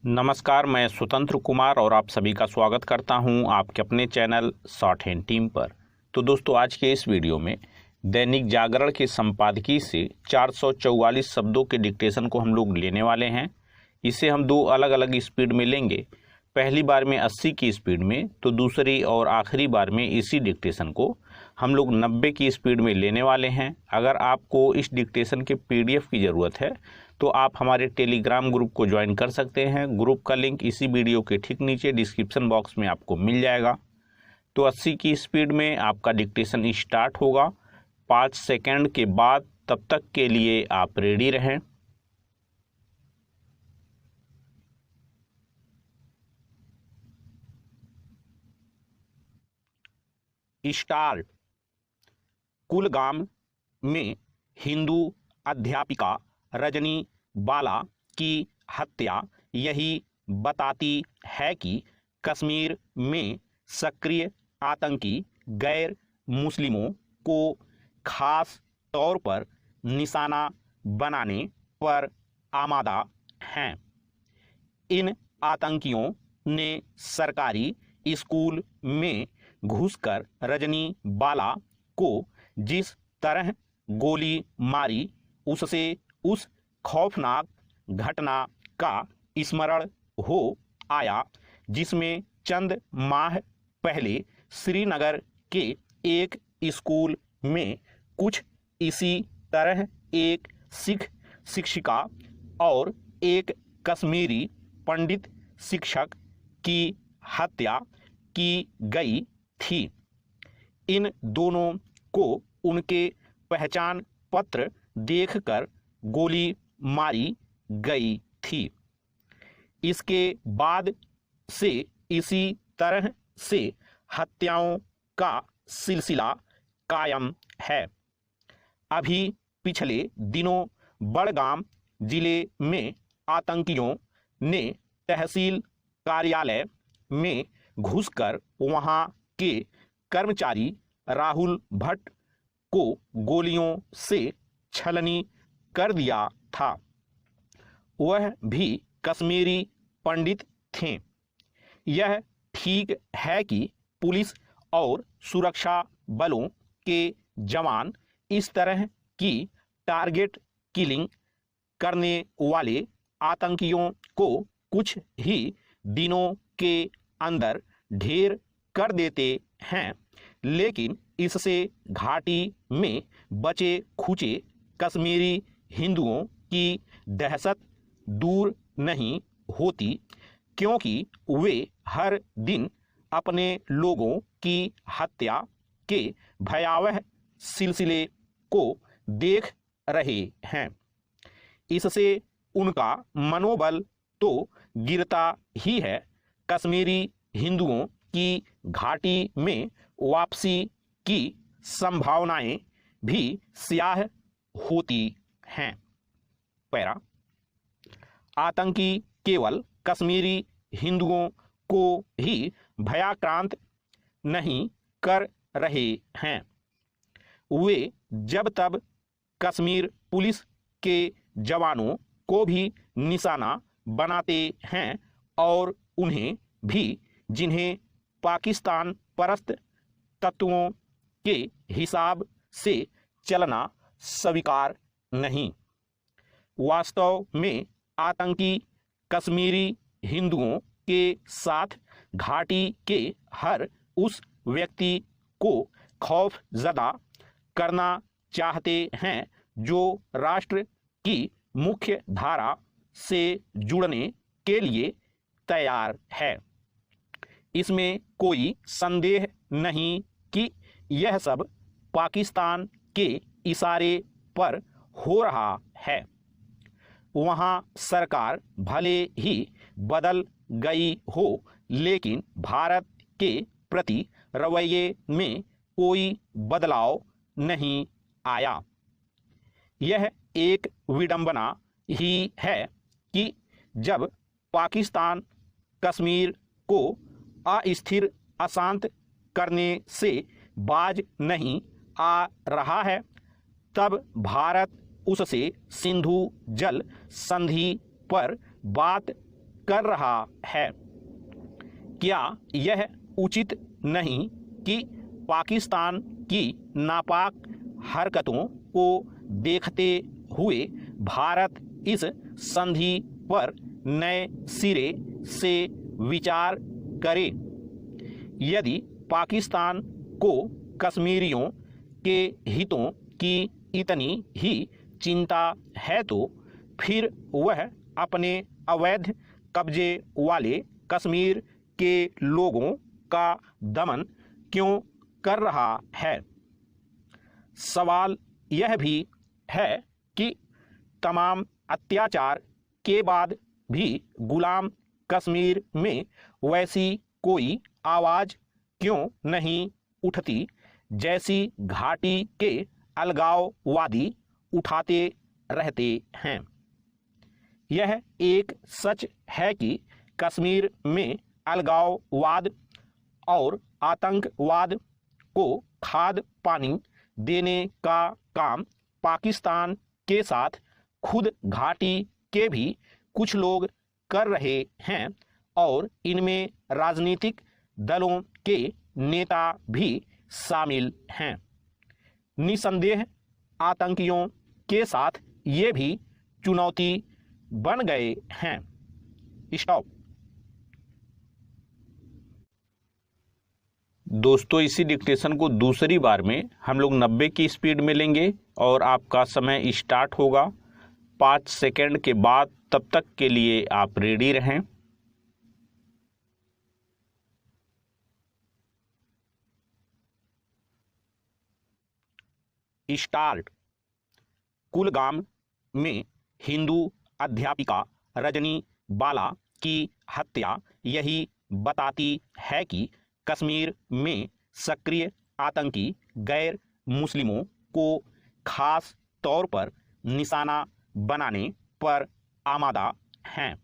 नमस्कार, मैं स्वतंत्र कुमार और आप सभी का स्वागत करता हूं आपके अपने चैनल शॉर्ट हैंड टीम पर। तो दोस्तों, आज के इस वीडियो में दैनिक जागरण के संपादकीय से 444 शब्दों के डिक्टेशन को हम लोग लेने वाले हैं। इसे हम दो अलग अलग स्पीड में लेंगे, पहली बार में 80 की स्पीड में, तो दूसरी और आखिरी बार में इसी डिक्टेशन को हम लोग 90 की स्पीड में लेने वाले हैं। अगर आपको इस डिक्टेशन के PDF की ज़रूरत है तो आप हमारे टेलीग्राम ग्रुप को ज्वाइन कर सकते हैं। ग्रुप का लिंक इसी वीडियो के ठीक नीचे डिस्क्रिप्शन बॉक्स में आपको मिल जाएगा। तो 80 की स्पीड में आपका डिक्टेशन स्टार्ट होगा 5 सेकंड के बाद। तब तक के लिए आप रेडी रहें। स्टार्ट। कुलगाम में हिंदू अध्यापिका रजनी बाला की हत्या यही बताती है कि कश्मीर में सक्रिय आतंकी गैर मुस्लिमों को खास तौर पर निशाना बनाने पर आमादा हैं। इन आतंकियों ने सरकारी स्कूल में घुसकर रजनी बाला को जिस तरह गोली मारी, उससे उस खौफनाक घटना का स्मरण हो आया जिसमें चंद माह पहले श्रीनगर के एक स्कूल में कुछ इसी तरह एक सिख शिक्षिका और एक कश्मीरी पंडित शिक्षक की हत्या की गई थी। इन दोनों को उनके पहचान पत्र देखकर गोली मारी गई थी। इसके बाद से इसी तरह से हत्याओं का सिलसिला कायम है। अभी पिछले दिनों बड़गाम जिले में आतंकियों ने तहसील कार्यालय में घुसकर वहां के कर्मचारी राहुल भट्ट को गोलियों से छलनी कर दिया था। वह भी कश्मीरी पंडित थे। यह ठीक है कि पुलिस और सुरक्षा बलों के जवान इस तरह की टारगेट किलिंग करने वाले आतंकियों को कुछ ही दिनों के अंदर ढेर कर देते हैं, लेकिन इससे घाटी में बचे खुचे कश्मीरी हिंदुओं की दहशत दूर नहीं होती, क्योंकि वे हर दिन अपने लोगों की हत्या के भयावह सिलसिले को देख रहे हैं। इससे उनका मनोबल तो गिरता ही है, कश्मीरी हिंदुओं की घाटी में वापसी की संभावनाएं भी स्याह होती हैं। पैरा। आतंकी केवल कश्मीरी हिंदुओं को ही भयाक्रांत नहीं कर रहे हैं, वे जब तब कश्मीर पुलिस के जवानों को भी निशाना बनाते हैं और उन्हें भी, जिन्हें पाकिस्तान परस्त तत्वों के हिसाब से चलना स्वीकार नहीं। वास्तव में आतंकी कश्मीरी हिंदुओं के साथ घाटी के हर उस व्यक्ति को खौफजदा करना चाहते हैं जो राष्ट्र की मुख्य धारा से जुड़ने के लिए तैयार है। इसमें कोई संदेह नहीं कि यह सब पाकिस्तान के इशारे पर हो रहा है। वहाँ सरकार भले ही बदल गई हो, लेकिन भारत के प्रति रवैये में कोई बदलाव नहीं आया। यह एक विडंबना ही है कि जब पाकिस्तान कश्मीर को अस्थिर अशांत करने से बाज नहीं आ रहा है, तब भारत उससे सिंधु जल संधि पर बात कर रहा है। क्या यह उचित नहीं कि पाकिस्तान की नापाक हरकतों को देखते हुए भारत इस संधि पर नए सिरे से विचार करे? यदि पाकिस्तान को कश्मीरियों के हितों की इतनी ही चिंता है तो फिर वह अपने अवैध कब्जे वाले कश्मीर के लोगों का दमन क्यों कर रहा है? सवाल यह भी है कि तमाम अत्याचार के बाद भी गुलाम कश्मीर में वैसी कोई आवाज़ क्यों नहीं उठती जैसी घाटी के अलगाववादी उठाते रहते हैं। यह एक सच है कि कश्मीर में अलगाववाद और आतंकवाद को खाद पानी देने का काम पाकिस्तान के साथ खुद घाटी के भी कुछ लोग कर रहे हैं और इनमें राजनीतिक दलों के नेता भी शामिल हैं। निसंदेह आतंकियों के साथ ये भी चुनौती बन गए हैं। स्टॉप। दोस्तों, इसी डिक्टेशन को दूसरी बार में हम लोग 90 की स्पीड में लेंगे और आपका समय स्टार्ट होगा 5 सेकंड के बाद। तब तक के लिए आप रेडी रहें। स्टार्ट। कुलगाम में हिंदू अध्यापिका रजनी बाला की हत्या यही बताती है कि कश्मीर में सक्रिय आतंकी गैर मुस्लिमों को खास तौर पर निशाना बनाने पर आमादा हैं।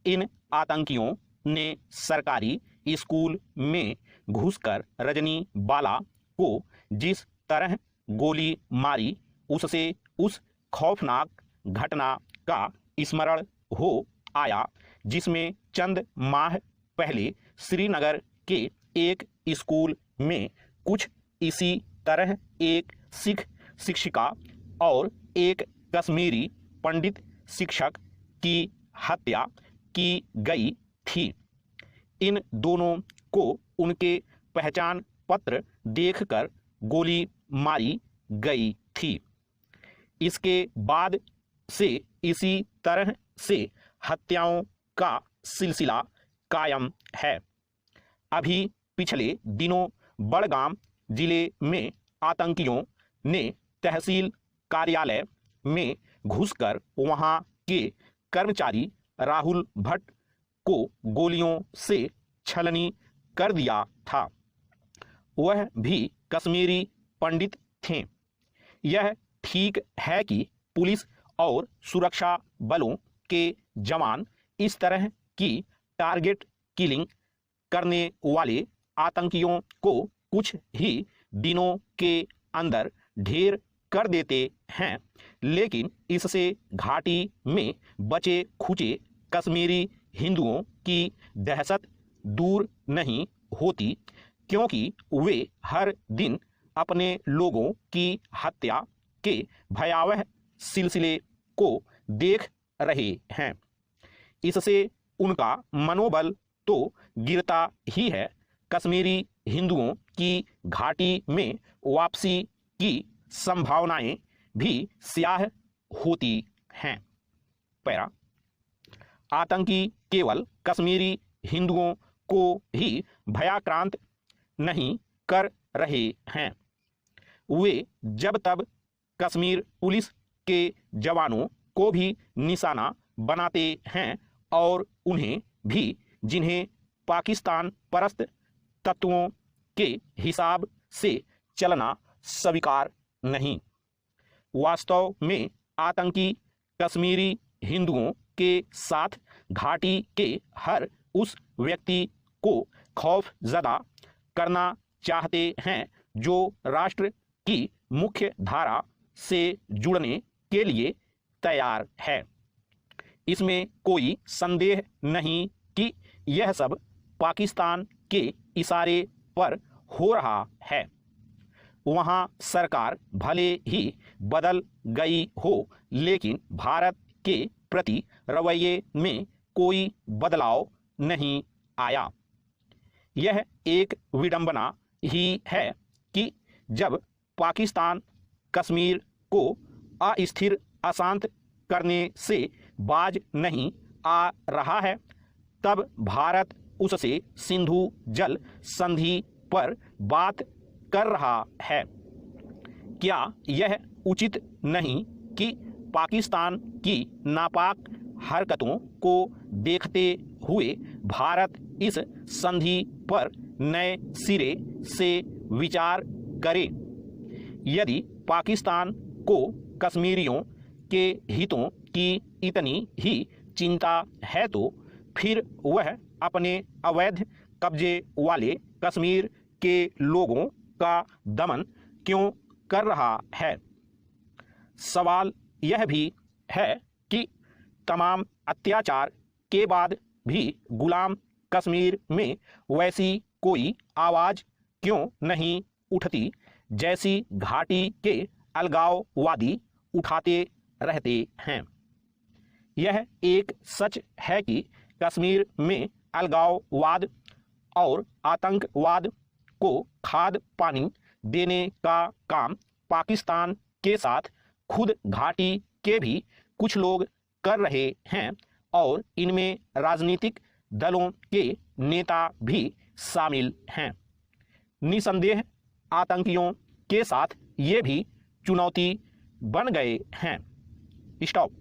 इन आतंकियों ने सरकारी स्कूल में घुसकर रजनी बाला को जिस तरह गोली मारी उससे उस खौफनाक घटना का स्मरण हो आया जिसमें चंद माह पहले श्रीनगर के एक स्कूल में कुछ इसी तरह एक सिख शिक्षिका और एक कश्मीरी पंडित शिक्षक की हत्या की गई थी। इन दोनों को उनके पहचान पत्र देखकर गोली मारी गई थी। इसके बाद से इसी तरह से हत्याओं का सिलसिला कायम है। अभी पिछले दिनों बड़गाम जिले में आतंकियों ने तहसील कार्यालय में घुसकर वहां के कर्मचारी राहुल भट्ट को गोलियों से छलनी कर दिया था। वह भी कश्मीरी पंडित थे। यह ठीक है कि पुलिस और सुरक्षा बलों के जवान इस तरह की टारगेट किलिंग करने वाले आतंकियों को कुछ ही दिनों के अंदर ढेर कर देते हैं, लेकिन इससे घाटी में बचे खुचे कश्मीरी हिंदुओं की दहशत दूर नहीं होती, क्योंकि वे हर दिन अपने लोगों की हत्या के भयावह सिलसिले को देख रहे हैं। इससे उनका मनोबल तो गिरता ही है, कश्मीरी हिंदुओं की घाटी में वापसी की संभावनाएं भी स्याह होती हैं। पैरा। आतंकी केवल कश्मीरी हिंदुओं को ही भयाक्रांत नहीं कर रहे हैं, वे जब तब कश्मीर पुलिस के जवानों को भी निशाना बनाते हैं और उन्हें भी, जिन्हें पाकिस्तान परस्त तत्वों के हिसाब से चलना स्वीकार नहीं। वास्तव में आतंकी कश्मीरी हिंदुओं के साथ घाटी के हर उस व्यक्ति को खौफजदा करना चाहते हैं जो राष्ट्र की मुख्य धारा से जुड़ने के लिए तैयार है। इसमें कोई संदेह नहीं कि यह सब पाकिस्तान के इशारे पर हो रहा है। वहाँ सरकार भले ही बदल गई हो, लेकिन भारत के प्रति रवैये में कोई बदलाव नहीं आया। यह एक विडंबना ही है कि जब पाकिस्तान कश्मीर को अस्थिर अशांत करने से बाज नहीं आ रहा है, तब भारत उससे सिंधु जल संधि पर बात कर रहा है। क्या यह उचित नहीं कि पाकिस्तान की नापाक हरकतों को देखते हुए भारत इस संधि पर नए सिरे से विचार करे? यदि पाकिस्तान को कश्मीरियों के हितों की इतनी ही चिंता है तो फिर वह अपने अवैध कब्जे वाले कश्मीर के लोगों का दमन क्यों कर रहा है? सवाल यह भी है कि तमाम अत्याचार के बाद भी गुलाम कश्मीर में वैसी कोई आवाज़ क्यों नहीं उठती जैसी घाटी के अलगाववादी उठाते रहते हैं। यह एक सच है कि कश्मीर में अलगाववाद और आतंकवाद को खाद पानी देने का काम पाकिस्तान के साथ खुद घाटी के भी कुछ लोग कर रहे हैं और इनमें राजनीतिक दलों के नेता भी शामिल हैं। निसंदेह आतंकियों के साथ ये भी चुनौती बन गए हैं। स्टॉप।